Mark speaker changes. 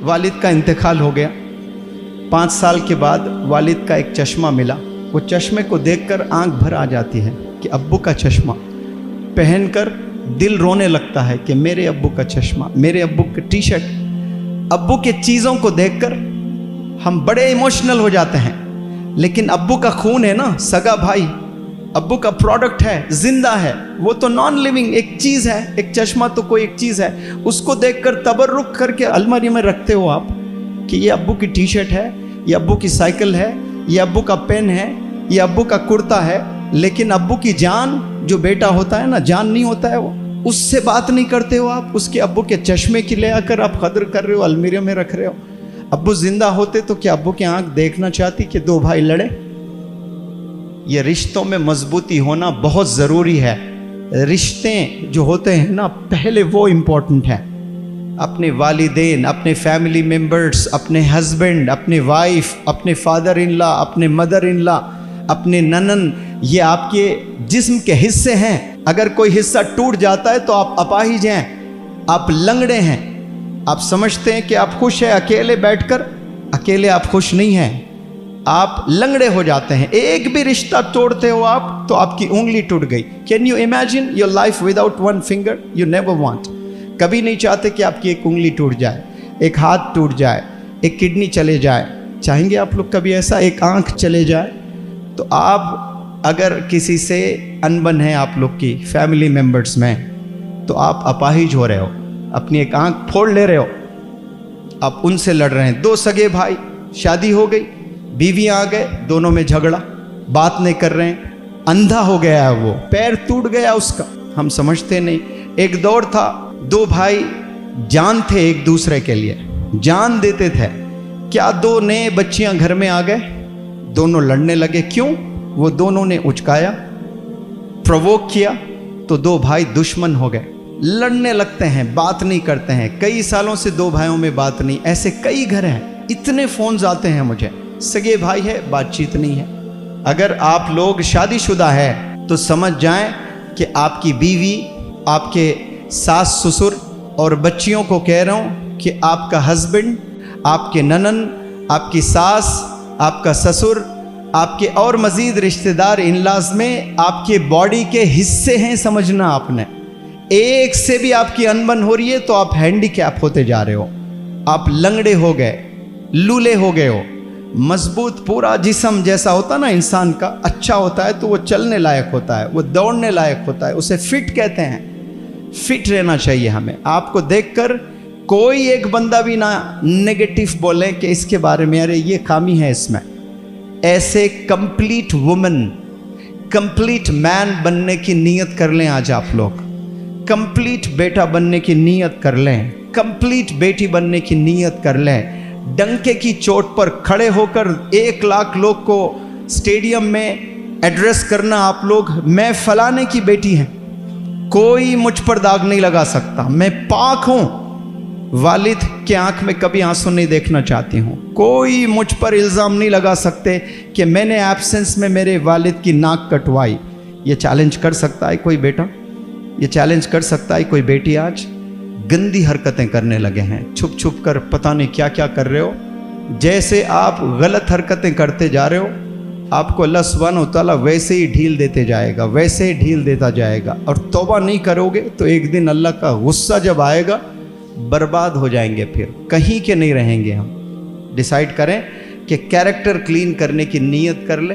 Speaker 1: वालिद का इंतकाल हो गया। 5 साल के बाद वालिद का एक चश्मा मिला। वो चश्मे को देखकर आंख भर आ जाती है कि अब्बू का चश्मा पहनकर दिल रोने लगता है कि मेरे अब्बू का चश्मा, मेरे अब्बू की टी शर्ट। अब्बू के चीज़ों को देखकर हम बड़े इमोशनल हो जाते हैं, लेकिन अब्बू का खून है ना, सगा भाई, अब्बू का प्रोडक्ट है, जिंदा है, वो तो नॉन लिविंग एक चीज़ है। एक चश्मा तो कोई एक चीज़ है, उसको देखकर तबर्रुक करके अलमारी में रखते हो आप कि ये अब्बू की टी शर्ट है, ये अब्बू की साइकिल है, ये अब्बू का पेन है, ये अब्बू का कुर्ता है। लेकिन अब्बू की जान, जो बेटा होता है ना, जान नहीं होता है वो, उससे बात नहीं करते हो आप। उसके अब्बू के चश्मे की ले आकर आप कदर कर रहे हो, अलमीरे में रख रहे हो। अब्बू जिंदा होते तो क्या अब्बू की आंख देखना चाहती कि 2 भाई लड़े? ये रिश्तों में मजबूती होना बहुत ज़रूरी है। रिश्ते जो होते हैं ना, पहले वो इम्पोर्टेंट है। अपने वालिदैन, अपने फैमिली मेम्बर्स, अपने हस्बैंड, अपने वाइफ, अपने फादर इन लॉ, अपने मदर इन लॉ, अपने ननन, ये आपके जिस्म के हिस्से हैं। अगर कोई हिस्सा टूट जाता है तो आप अपाहिज हैं, आप लंगड़े हैं। आप समझते हैं कि आप खुश हैं अकेले बैठकर, अकेले आप खुश नहीं हैं, आप लंगड़े हो जाते हैं। एक भी रिश्ता तोड़ते हो आप तो आपकी उंगली टूट गई। Can you imagine your life without 1 finger? You never want. कभी नहीं चाहते कि आपकी एक उंगली टूट जाए, एक हाथ टूट जाए, एक किडनी चले जाए। चाहेंगे आप लोग कभी ऐसा, एक आंख चले जाए? तो आप अगर किसी से अनबन है आप लोग की फैमिली मेंबर्स में, तो आप अपाहिज हो रहे हो, अपनी एक आंख फोड़ ले रहे हो, आप उनसे लड़ रहे हैं। 2 सगे भाई, शादी हो गई, बीवियां आ गए, दोनों में झगड़ा, बात नहीं कर रहे हैं, अंधा हो गया है वो, पैर टूट गया उसका, हम समझते नहीं। एक दौर था 2 भाई जान थे एक दूसरे के लिए, जान देते थे। क्या 2 नए बच्चियां घर में आ गए, दोनों लड़ने लगे। क्यों? वो दोनों ने उचकाया, प्रोवोक किया, तो 2 भाई दुश्मन हो गए, लड़ने लगते हैं, बात नहीं करते हैं। कई सालों से 2 भाइयों में बात नहीं। ऐसे कई घर हैं, इतने फोन्स आते हैं मुझे, सगे भाई है, बातचीत नहीं है। अगर आप लोग शादीशुदा है तो समझ जाएं कि आपकी बीवी, आपके सास ससुर और बच्चियों को कह रहा हूं कि आपका हस्बैंड, आपके ननन, आपकी सास, आपका ससुर, आपके और मज़ीद रिश्तेदार इन-लॉज में आपके बॉडी के हिस्से हैं, समझना आपने। एक से भी आपकी अनबन हो रही है तो आप हैंडीकैप होते जा रहे हो, आप लंगड़े हो गए, लूले हो गए हो। मजबूत पूरा जिस्म जैसा होता ना इंसान का, अच्छा होता है तो वो चलने लायक होता है, वो दौड़ने लायक होता है, उसे फिट कहते हैं। फिट रहना चाहिए हमें। आपको देखकर कोई एक बंदा भी ना नेगेटिव बोले कि इसके बारे में अरे ये खामी है इसमें। ऐसे कंप्लीट वुमन, कंप्लीट मैन बनने की नीयत कर लें आज आप लोग। कंप्लीट बेटा बनने की नीयत कर लें, कंप्लीट बेटी बनने की नीयत कर लें। डंके की चोट पर खड़े होकर 1 लाख लोग को स्टेडियम में एड्रेस करना आप लोग, मैं फलाने की बेटी हैं, कोई मुझ पर दाग नहीं लगा सकता, मैं पाक हूं, वालिद के आंख में कभी आंसू नहीं देखना चाहती हूँ। कोई मुझ पर इल्ज़ाम नहीं लगा सकते कि मैंने एब्सेंस में मेरे वालिद की नाक कटवाई। ये चैलेंज कर सकता है कोई बेटा? ये चैलेंज कर सकता है कोई बेटी? आज गंदी हरकतें करने लगे हैं, छुप छुप कर पता नहीं क्या क्या कर रहे हो। जैसे आप गलत हरकतें करते जा रहे हो, आपको अल्लाह सुब्हानहू तआला वैसे ही ढील देते जाएगा, वैसे ही ढील देता जाएगा। और तौबा नहीं करोगे तो एक दिन अल्लाह का गुस्सा जब आएगा, बर्बाद हो जाएंगे, फिर कहीं के नहीं रहेंगे हम। डिसाइड करें कि कैरेक्टर क्लीन करने की नीयत कर ले।